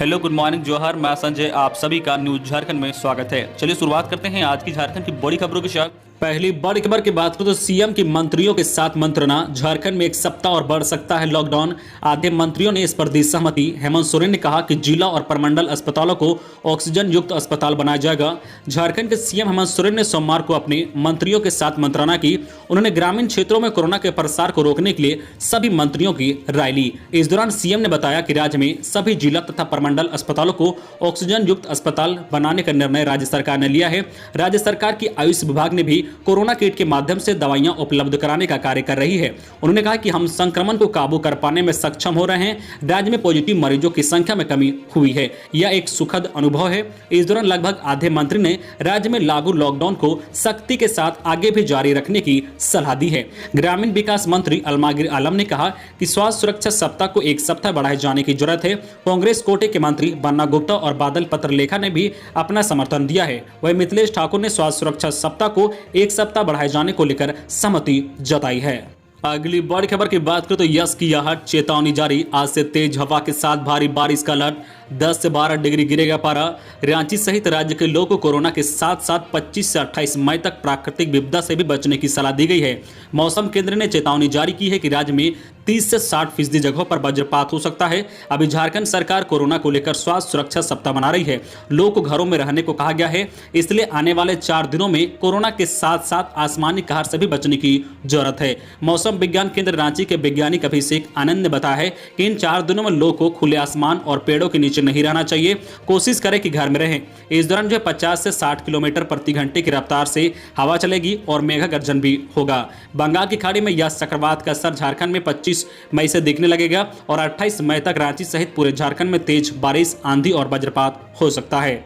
Hello, good morning, जोहर। मैं संजय, आप सभी का न्यूज झारखंड में स्वागत है। चलिए शुरुआत करते हैं आज की झारखंड की बड़ी खबरों के साथ। पहली बड़ी खबर की बात करें तो सीएम की मंत्रियों के साथ मंत्रणा। झारखंड में एक सप्ताह और बढ़ सकता है लॉकडाउन। आधे मंत्रियों ने इस पर दी सहमति। हेमंत सोरेन ने कहा कि जिला और प्रमंडल अस्पतालों को ऑक्सीजन युक्त अस्पताल बनाया जाएगा। झारखंड के सीएम हेमंत सोरेन ने सोमवार को अपने मंत्रियों के साथ मंत्रणा की। उन्होंने ग्रामीण क्षेत्रों में कोरोना के प्रसार को रोकने के लिए सभी मंत्रियों की राय ली। इस दौरान सीएम ने बताया कि राज्य में सभी जिला तथा प्रमंडल अस्पतालों को ऑक्सीजन युक्त अस्पताल बनाने का निर्णय राज्य सरकार ने लिया है। राज्य सरकार की आयुष विभाग ने भी कोरोना किट के माध्यम से दवाइयां उपलब्ध कराने का कार्य कर रही है। उन्होंने कहा कि हम संक्रमण को काबू कर पाने में सक्षम हो रहे हैं। राज्य में पॉजिटिव मरीजों की संख्या में कमी हुई है। यह एक सुखद अनुभव है। इस दौरान लगभग आधे मंत्री ने राज्य में लागू लॉकडाउन को सख्ती के साथ आगे भी जारी रखने की सलाह दी है। ग्रामीण विकास मंत्री अलमगीर आलम ने कहा कि स्वास्थ्य सुरक्षा सप्ताह को एक सप्ताह बढ़ाए जाने की जरूरत है। कांग्रेस कोटे के मंत्री बन्ना गुप्ता और बादल पत्रलेखा ने भी अपना समर्थन दिया है। वहीं मिथिलेश ठाकुर ने स्वास्थ्य सुरक्षा सप्ताह को एक सप्ताह बढ़ाए जाने को लेकर सहमति जताई है। अगली बड़ी खबर की बात करें तो यस की आहट, चेतावनी जारी। आज से तेज हवा के साथ भारी बारिश का अलर्ट। 10 से 12 डिग्री गिरेगा पारा। रांची सहित राज्य के लोगों को कोरोना के साथ साथ 25 से 28 मई तक प्राकृतिक विपदा से भी बचने की सलाह दी गई है। मौसम केंद्र ने चेतावनी जारी की है कि राज्य में 30 से 60% जगहों पर वज्रपात हो सकता है। अभी झारखंड सरकार कोरोना को लेकर स्वास्थ्य सुरक्षा सप्ताह मना रही है। लोगों को घरों में रहने को कहा गया है। इसलिए आने वाले 4 दिनों में कोरोना के साथ साथ आसमानी कहर से भी बचने की जरूरत है। मौसम विज्ञान केंद्र रांची के वैज्ञानिक अभिषेक आनंद ने बताया है कि इन 4 दिनों में लोगों को खुले आसमान और पेड़ों के नीचे नहीं रहना चाहिए। कोशिश करें कि घर में रहें। इस दौरान जो 50 से 60 किलोमीटर प्रति घंटे की रफ्तार से हवा चलेगी और मेघ गर्जन भी होगा। बंगाल की खाड़ी में यह चक्रवात का असर झारखंड में 25 मई से दिखने लगेगा और 28 मई तक रांची सहित पूरे झारखंड में तेज बारिश, आंधी और वज्रपात हो सकता है।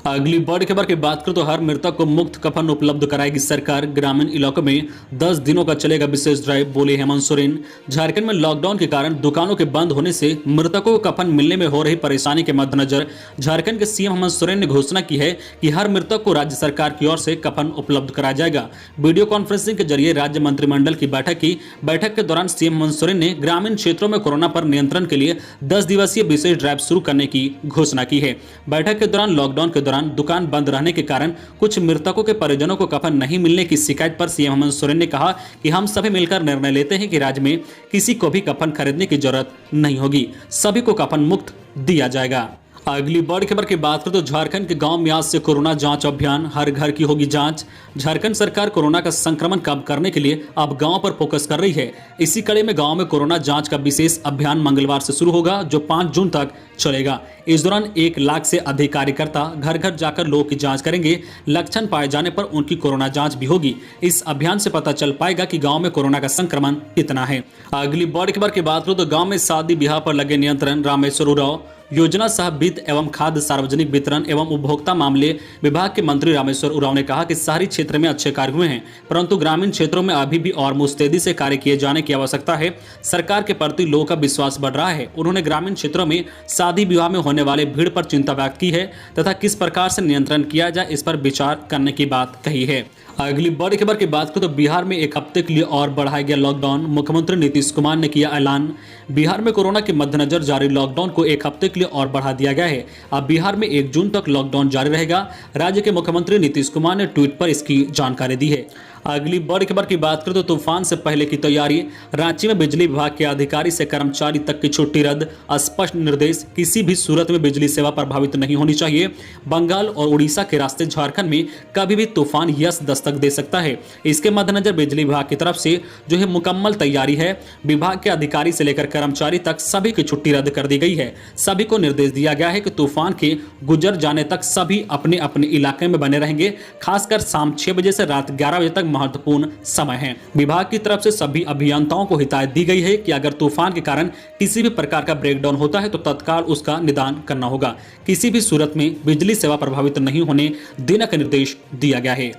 अगली बड़ी खबर की बात करें तो हर मृतक को मुफ्त कफन उपलब्ध कराएगी सरकार। ग्रामीण इलाकों में 10 दिनों का चलेगा विशेष ड्राइव, बोले हेमंत सोरेन। झारखंड में लॉकडाउन के कारण दुकानों के बंद होने से मृतकों को कफन मिलने में हो रही परेशानी के मद्देनजर झारखंड के सीएम हेमंत सोरेन ने घोषणा की है कि हर मृतक को राज्य सरकार की ओर से कफन उपलब्ध कराया जाएगा। वीडियो कॉन्फ्रेंसिंग के जरिए राज्य मंत्रिमंडल की बैठक की। बैठक के दौरान सीएम हेमंत सोरेन ने ग्रामीण क्षेत्रों में कोरोना पर नियंत्रण के लिए 10 दिवसीय विशेष ड्राइव शुरू करने की घोषणा की है। बैठक के दौरान लॉकडाउन के दौरान दुकान बंद रहने के कारण कुछ मृतकों के परिजनों को कफन नहीं मिलने की शिकायत पर सीएम हेमंत सोरेन ने कहा कि हम सभी मिलकर निर्णय लेते हैं कि राज्य में किसी को भी कफन खरीदने की जरूरत नहीं होगी। सभी को कफन मुक्त दिया जाएगा। अगली बड़ी खबर की बात करें तो झारखंड के गांव में आज से कोरोना जांच अभियान, हर घर की होगी जांच। झारखंड सरकार कोरोना का संक्रमण कम करने के लिए अब गांव पर फोकस कर रही है। इसी कड़ी में गांव में कोरोना जांच का विशेष अभियान मंगलवार से शुरू होगा, जो 5 जून तक चलेगा। इस दौरान 1 लाख से अधिक कार्यकर्ता घर घर जाकर लोगों की जांच करेंगे। लक्षण पाए जाने पर उनकी कोरोना जांच भी होगी। इस अभियान से पता चल पाएगा कि गांव में कोरोना का संक्रमण कितना है। अगली बड़ी खबर की बात करें तो गांव में शादी ब्याह पर लगे नियंत्रण। रामेश्वर उरांव योजना सह वित्त एवं खाद्य सार्वजनिक वितरण एवं उपभोक्ता मामले विभाग के मंत्री रामेश्वर उरांव ने कहा कि शहरी क्षेत्र में अच्छे कार्य हुए हैं, परंतु ग्रामीण क्षेत्रों में अभी भी और मुस्तैदी से कार्य किए जाने की आवश्यकता है। सरकार के प्रति लोगों का विश्वास बढ़ रहा है। उन्होंने ग्रामीण क्षेत्रों में शादी विवाह में होने वाले भीड़ पर चिंता व्यक्त की है तथा किस प्रकार से नियंत्रण किया जाए इस पर विचार करने की बात कही है। अगली बड़ी खबर की बात करें तो बिहार में 1 हफ्ते के लिए और बढ़ाया गया लॉकडाउन। मुख्यमंत्री नीतीश कुमार ने किया ऐलान। बिहार में कोरोना के मद्देनजर जारी लॉकडाउन को 1 हफ्ते के लिए और बढ़ा दिया गया है। अब बिहार में 1 जून तक लॉकडाउन जारी रहेगा। राज्य के मुख्यमंत्री नीतीश कुमार ने ट्वीट पर इसकी जानकारी दी है। अगली बड़ी खबर की बात करें तो तूफान से पहले की तैयारी। रांची में बिजली विभाग के अधिकारी से कर्मचारी तक की छुट्टी रद्द। स्पष्ट निर्देश, किसी भी सूरत में बिजली सेवा प्रभावित नहीं होनी चाहिए। बंगाल और उड़ीसा के रास्ते झारखंड में कभी भी तूफान यस दस्तक दे सकता है। इसके मद्देनजर बिजली विभाग की तरफ से जो है मुकम्मल तैयारी है। विभाग के अधिकारी से लेकर कर्मचारी तक सभी की छुट्टी रद्द कर दी गई है। सभी को निर्देश दिया गया है कि तूफान के गुजर जाने तक सभी अपने अपने इलाके में बने रहेंगे। खासकर शाम 6 बजे से रात 11 बजे तक महत्वपूर्ण समय है। विभाग की तरफ से सभी अभियंताओं को हिदायत दी गई है कि अगर तूफान के कारण किसी भी प्रकार का ब्रेकडाउन होता है तो तत्काल उसका निदान करना होगा। किसी भी सूरत में बिजली सेवा प्रभावित नहीं होने देने का निर्देश दिया गया है।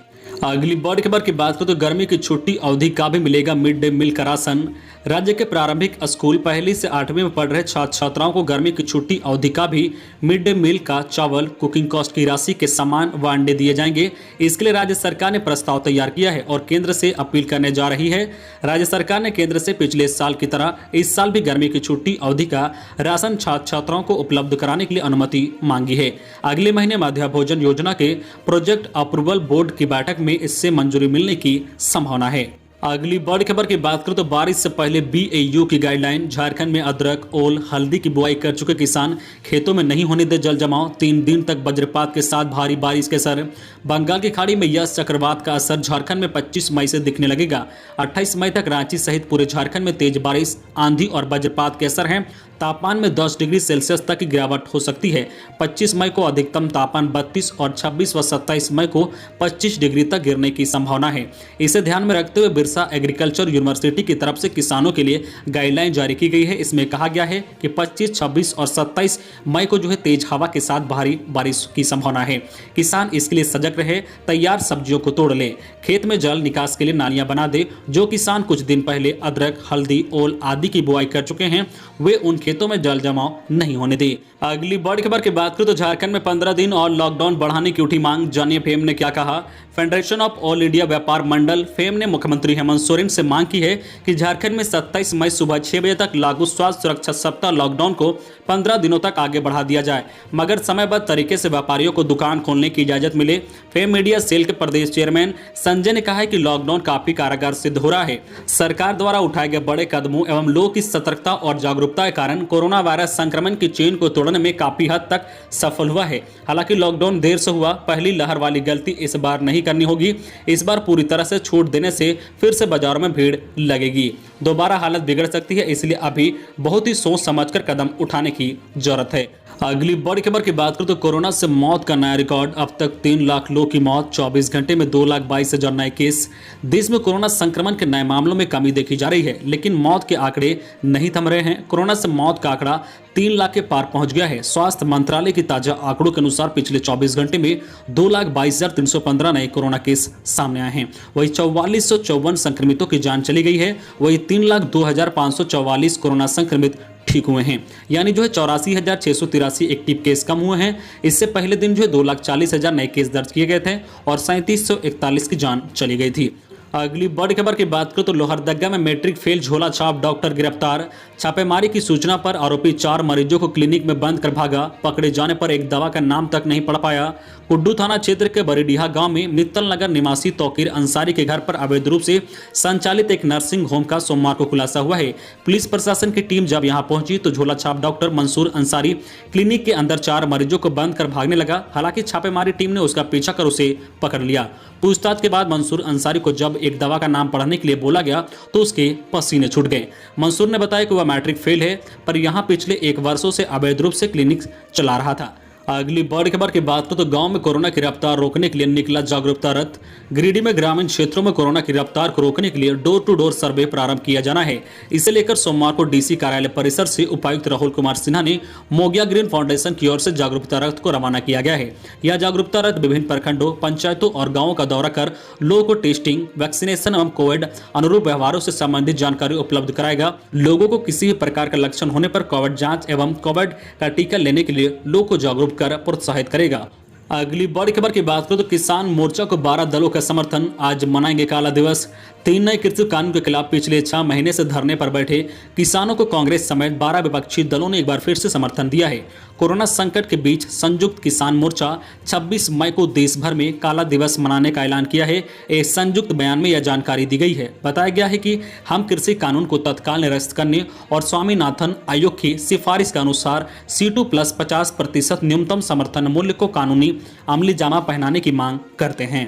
अगली बड़ी खबर की बात करें तो गर्मी की छुट्टी अवधि का भी मिलेगा मिड डे मील का राशन। राज्य के प्रारंभिक स्कूल पहली से 8वीं में पढ़ रहे छात्र छात्राओं को गर्मी की छुट्टी अवधि का भी मिड डे मील का चावल, कुकिंग कॉस्ट की राशि के समान व अंडे दिए जाएंगे। इसके लिए राज्य सरकार ने प्रस्ताव तैयार किया है और केंद्र से अपील करने जा रही है। राज्य सरकार ने केंद्र से पिछले साल की तरह इस साल भी गर्मी की छुट्टी अवधि का राशन छात्र छात्राओं को उपलब्ध कराने के लिए अनुमति मांगी है। अगले महीने मध्याह्न भोजन योजना के प्रोजेक्ट अप्रूवल बोर्ड की बैठक में इससे मंजूरी मिलने की संभावना है। अगली बड़ी खबर की बात करें तो बारिश से पहले BAU की गाइडलाइन। झारखंड में अदरक, ओल, हल्दी की बुआई कर चुके किसान खेतों में नहीं होने दे जल जमाव। 3 दिन तक वज्रपात के साथ भारी बारिश के असर। बंगाल की खाड़ी में यस चक्रवात का असर झारखंड में 25 मई से दिखने लगेगा। 28 मई तक रांची सहित पूरे झारखंड में तेज बारिश, आंधी और वज्रपात के असर हैं। तापमान में 10 डिग्री सेल्सियस तक की गिरावट हो सकती है। 25 मई को अधिकतम तापमान 32 और 26 व 27 मई को 25 डिग्री तक गिरने की संभावना है। इसे ध्यान में रखते हुए बिरसा एग्रीकल्चर यूनिवर्सिटी की तरफ से किसानों के लिए गाइडलाइन जारी की गई है। इसमें कहा गया है कि 25, 26 और 27 मई को तेज हवा के साथ भारी बारिश की संभावना है। किसान इसके लिए सजग रहे, तैयार सब्जियों को तोड़ लें, खेत में जल निकास के लिए नालियां बना दे। जो किसान कुछ दिन पहले अदरक, हल्दी, ओल आदि की बुआई कर चुके हैं वे उन खेतों में जल जमाव नहीं होने दे। अगली बड़ी खबर की बात करें तो झारखंड में 15 दिन और लॉकडाउन बढ़ाने की उठी मांग। जानिए फेम ने क्या कहा। फेडरेशन ऑफ ऑल इंडिया व्यापार मंडल फेम ने मुख्यमंत्री हेमंत सोरेन से मांग की है कि झारखंड में 27 मई सुबह 6 बजे तक लागू स्वास्थ्य सुरक्षा सप्ताह लॉकडाउन को 15 दिनों तक आगे बढ़ा दिया जाए, मगर समयबद्ध तरीके से व्यापारियों को दुकान खोलने की इजाजत मिले। फेम मीडिया सेल के प्रदेश चेयरमैन संजय ने कहा है कि लॉकडाउन काफी कारगर सिद्ध हो रहा है। सरकार द्वारा उठाए गए बड़े कदमों एवं लोगों की सतर्कता और जागरूकता के कारण कोरोना वायरस संक्रमण की चेन को तोड़ने में काफी हद तक सफल हुआ है। हालांकि लॉकडाउन देर से हुआ, पहली लहर वाली गलती इस बार नहीं करनी होगी। इस बार पूरी तरह से छूट देने से फिर से बाजारों में भीड़ लगेगी, दोबारा हालत बिगड़ सकती है। इसलिए अभी बहुत ही सोच समझकर कदम उठाने की जरूरत है। अगली बड़ी खबर की बात करें तो कोरोना से मौत का नया रिकॉर्ड। अब तक 3 लाख लोगों की मौत, 24 घंटे में 2,22,000 नए केस। देश में कोरोना संक्रमण के नए मामलों में कमी देखी जा रही है, लेकिन मौत के आंकड़े नहीं थम रहे हैं। कोरोना से मौत का आंकड़ा 3 लाख के पार पहुंच गया है। स्वास्थ्य मंत्रालय की ताजा आंकड़ों के अनुसार पिछले 24 घंटे में 2,22,315 नए कोरोना केस सामने आए हैं। वही 4454 संक्रमितों की जान चली गई है। वही 3,02,544 कोरोना संक्रमित ठीक हुए हैं, यानी 84,683 एक्टिव केस कम हुए हैं। इससे पहले दिन 2,40,000 नए केस दर्ज किए गए थे और 3741 की जान चली गई थी। अगली बड़ी खबर की बात करें तो लोहरदगा में मैट्रिक फेल झोला छाप डॉक्टर गिरफ्तार। छापेमारी की सूचना पर आरोपी 4 मरीजों को क्लिनिक में बंद कर भागा। पकड़े जाने पर एक दवा का नाम तक नहीं पढ़ पाया। कुड्डू थाना क्षेत्र के बरीडीहा गांव में मित्तल नगर निवासी तौकीर अंसारी के घर पर अवैध रूप से संचालित एक नर्सिंग होम का सोमवार को खुलासा हुआ है। पुलिस प्रशासन की टीम जब यहां पहुंची तो झोला छाप डॉक्टर मंसूर अंसारी क्लिनिक के अंदर 4 मरीजों को बंद कर भागने लगा। हालांकि छापेमारी टीम ने उसका पीछा कर उसे पकड़ लिया। पूछताछ के बाद मंसूर अंसारी को जब एक दवा का नाम पढ़ने के लिए बोला गया तो उसके पसीने छूट गए। मंसूर ने बताया कि वह मैट्रिक फेल है, पर यहां पिछले 1 वर्षों से अवैध रूप से क्लिनिक चला रहा था। अगली बड़ी खबर की बात करें तो गांव में कोरोना की रफ्तार रोकने के लिए निकला जागरूकता रथ। गिरिडीह में ग्रामीण क्षेत्रों में कोरोना की रफ्तार को रोकने के लिए डोर टू डोर सर्वे प्रारंभ किया जाना है। इसे लेकर सोमवार को डीसी कार्यालय परिसर से उपायुक्त राहुल कुमार सिन्हा ने मोगिया ग्रीन फाउंडेशन की ओर से जागरूकता रथ को रवाना किया गया है। यह जागरूकता रथ विभिन्न प्रखंडों, पंचायतों और गाँवों का दौरा कर लोगों को टेस्टिंग, वैक्सीनेशन एवं कोविड अनुरूप व्यवहारों से संबंधित जानकारी उपलब्ध कराएगा। लोगों को किसी भी प्रकार का लक्षण होने पर कोविड जांच एवं कोविड का टीका लेने के लिए लोगों को जागरूक कर प्रोत्साहित करेगा। अगली बड़ी खबर की बात करें तो किसान मोर्चा को 12 दलों का समर्थन, आज मनाएंगे काला दिवस। 3 नए कृषि कानून के खिलाफ पिछले 6 महीने से धरने पर बैठे किसानों को कांग्रेस समेत 12 विपक्षी दलों ने एक बार फिर से समर्थन दिया है। कोरोना संकट के बीच संयुक्त किसान मोर्चा 26 मई को देश भर में काला दिवस मनाने का ऐलान किया है। एक संयुक्त बयान में यह जानकारी दी गई है। बताया गया है कि हम कृषि कानून को तत्काल निरस्त करने और स्वामीनाथन आयोग की सिफारिश के अनुसार C2 प्लस 50% न्यूनतम समर्थन मूल्य को कानूनी अमली जामा पहनाने की मांग करते हैं।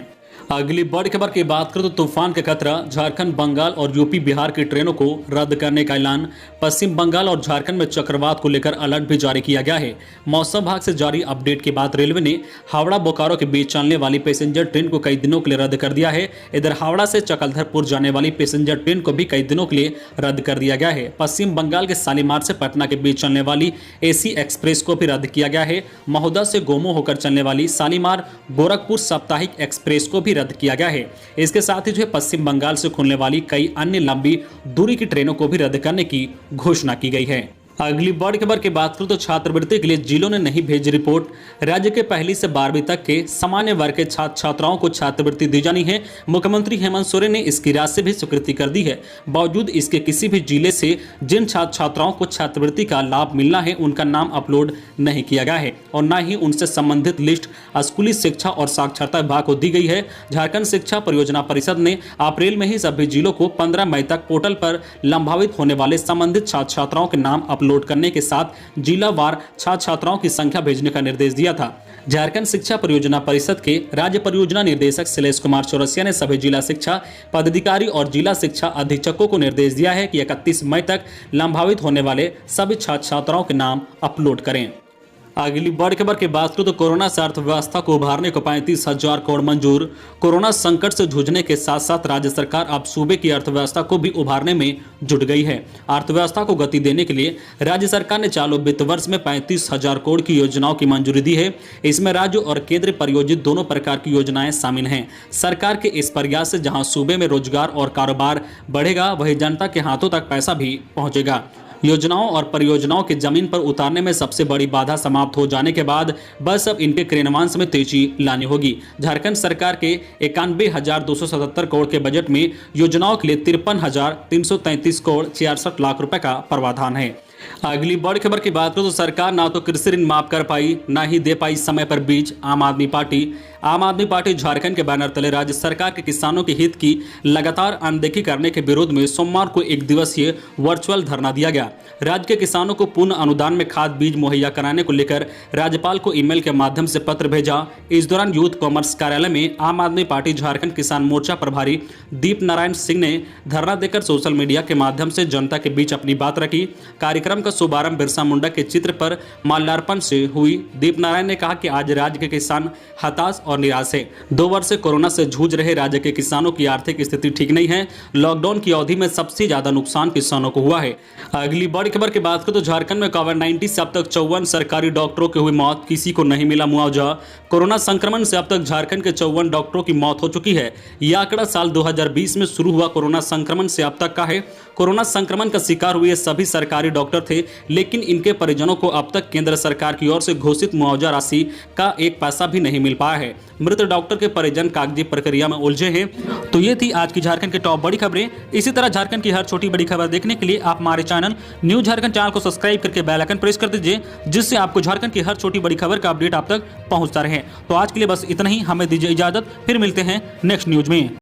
अगली बड़ी खबर की बात करें तो तूफान का खतरा, झारखंड, बंगाल और यूपी बिहार की ट्रेनों को रद्द करने का ऐलान। पश्चिम बंगाल और झारखंड में चक्रवात को लेकर अलर्ट भी जारी किया गया है। मौसम विभाग से जारी अपडेट के बाद रेलवे ने हावड़ा बोकारो के बीच चलने वाली पैसेंजर ट्रेन को कई दिनों के लिए रद्द कर दिया है। इधर हावड़ा से चकलधरपुर जाने वाली पैसेंजर ट्रेन को भी कई दिनों के लिए रद्द कर दिया गया है। पश्चिम बंगाल के शालीमार से पटना के बीच चलने वाली AC एक्सप्रेस को भी रद्द किया गया है। महोदा से गोमो होकर चलने वाली शालीमार गोरखपुर साप्ताहिक एक्सप्रेस को भी रद्द किया गया है। इसके साथ ही जो है पश्चिम बंगाल से खुलने वाली कई अन्य लंबी दूरी की ट्रेनों को भी रद्द करने की घोषणा की गई है। अगली बड़ी खबर की बात करूं तो छात्रवृत्ति के लिए जिलों ने नहीं भेजी रिपोर्ट। राज्य के 1ली से 12वीं तक के सामान्य वर्ग के छात्र छात्राओं को छात्रवृत्ति दी जानी है। मुख्यमंत्री हेमंत सोरेन ने इसकी राशि भी स्वीकृति कर दी है। बावजूद इसके किसी भी जिले से जिन छात्र छात्राओं को छात्रवृत्ति का लाभ मिलना है उनका नाम अपलोड नहीं किया गया है और न ही उनसे संबंधित लिस्ट स्कूली शिक्षा और साक्षरता विभाग को दी गई है। झारखंड शिक्षा परियोजना परिषद ने अप्रैल में ही सभी जिलों को 15 मई तक पोर्टल पर लंबावित होने वाले संबंधित छात्र छात्राओं के नाम अपलोड करने के साथ जिलावार छात्र छात्राओं की संख्या भेजने का निर्देश दिया था। झारखंड शिक्षा परियोजना परिषद के राज्य परियोजना निदेशक शैलेश कुमार चौरसिया ने सभी जिला शिक्षा पदाधिकारी और जिला शिक्षा अधीक्षकों को निर्देश दिया है कि 31 मई तक लंबावित होने वाले सभी छात्र छात्राओं के नाम अपलोड करें। अगली बड़ी खबर की बात करूं तो कोरोना से अर्थव्यवस्था को उभारने को 35,000 करोड़ मंजूर। कोरोना संकट से जूझने के साथ साथ राज्य सरकार अब सूबे की अर्थव्यवस्था को भी उभारने में जुट गई है। अर्थव्यवस्था को गति देने के लिए राज्य सरकार ने चालू वित्त वर्ष में 35,000 करोड़ की योजनाओं की मंजूरी दी है। इसमें राज्य और केंद्र प्रायोजित दोनों प्रकार की योजनाएं शामिल हैं। सरकार के इस प्रयास से जहां सूबे में रोजगार और कारोबार बढ़ेगा, वहीं जनता के हाथों तक पैसा भी पहुंचेगा। योजनाओं और परियोजनाओं के जमीन पर उतारने में सबसे बड़ी बाधा समाप्त हो जाने के बाद बस अब इनके क्रियान्वयन में तेजी लानी होगी। झारखंड सरकार के 91,277 करोड़ के बजट में योजनाओं के लिए 53,333 करोड़ 66 लाख रुपए का प्रावधान है। अगली बड़ी खबर की बात करें तो सरकार ना तो कृषि ऋण माफ कर पाई, ना ही दे पाई समय पर बीज। आम आदमी पार्टी झारखंड के बैनर तले राज्य सरकार के किसानों के हित की लगातार अनदेखी करने के विरोध में सोमवार को 1 दिवसीय वर्चुअल धरना दिया गया। राज्य के किसानों को पूर्ण अनुदान में खाद बीज मुहैया कराने को लेकर राज्यपाल को ईमेल के माध्यम से पत्र भेजा। इस दौरान यूथ कॉमर्स कार्यालय में आम आदमी पार्टी झारखंड किसान मोर्चा प्रभारी दीप नारायण सिंह ने धरना देकर सोशल मीडिया के माध्यम से जनता के बीच अपनी बात रखी। कार्यक्रम का शुभारंभ बिरसा मुंडा के चित्र पर माल्यार्पण से हुई। दीप नारायण ने कहा कि आज राज्य के किसान हताश और निराश है। 2 वर्ष से कोरोना से जूझ रहे राज्य के किसानों की आर्थिक स्थिति ठीक नहीं है। लॉकडाउन की अवधि में सबसे ज्यादा नुकसान किसानों को हुआ है। अगली बड़ी खबर की बात करें तो झारखंड में कोविड-19 से अब तक 54 सरकारी डॉक्टरों की हुई मौत, किसी को नहीं मिला मुआवजा। कोरोना संक्रमण से अब तक झारखंड के 54 डॉक्टरों की मौत हो चुकी है। यह आंकड़ा साल 2020 में शुरू हुआ कोरोना संक्रमण से अब तक का है। कोरोना संक्रमण का शिकार हुए सभी सरकारी डॉक्टर थे, लेकिन इनके परिजनों को अब तक केंद्र सरकार की ओर से घोषित मुआवजा राशि का 1 पैसा भी नहीं मिल पाया है। मृत डॉक्टर के परिजन कागजी प्रक्रिया में उलझे हैं। तो ये थी आज की झारखंड की टॉप बड़ी खबरें। इसी तरह झारखंड की हर छोटी बड़ी खबर देखने के लिए आप हमारे चैनल न्यूज झारखंड चैनल को सब्सक्राइब करके बेल आइकन प्रेस कर दीजिए, जिससे आपको झारखंड की हर छोटी बड़ी खबर का अपडेट आप तक पहुंचता रहे। तो आज के लिए बस इतना ही, हमें दीजिए इजाजत, फिर मिलते हैं नेक्स्ट न्यूज में।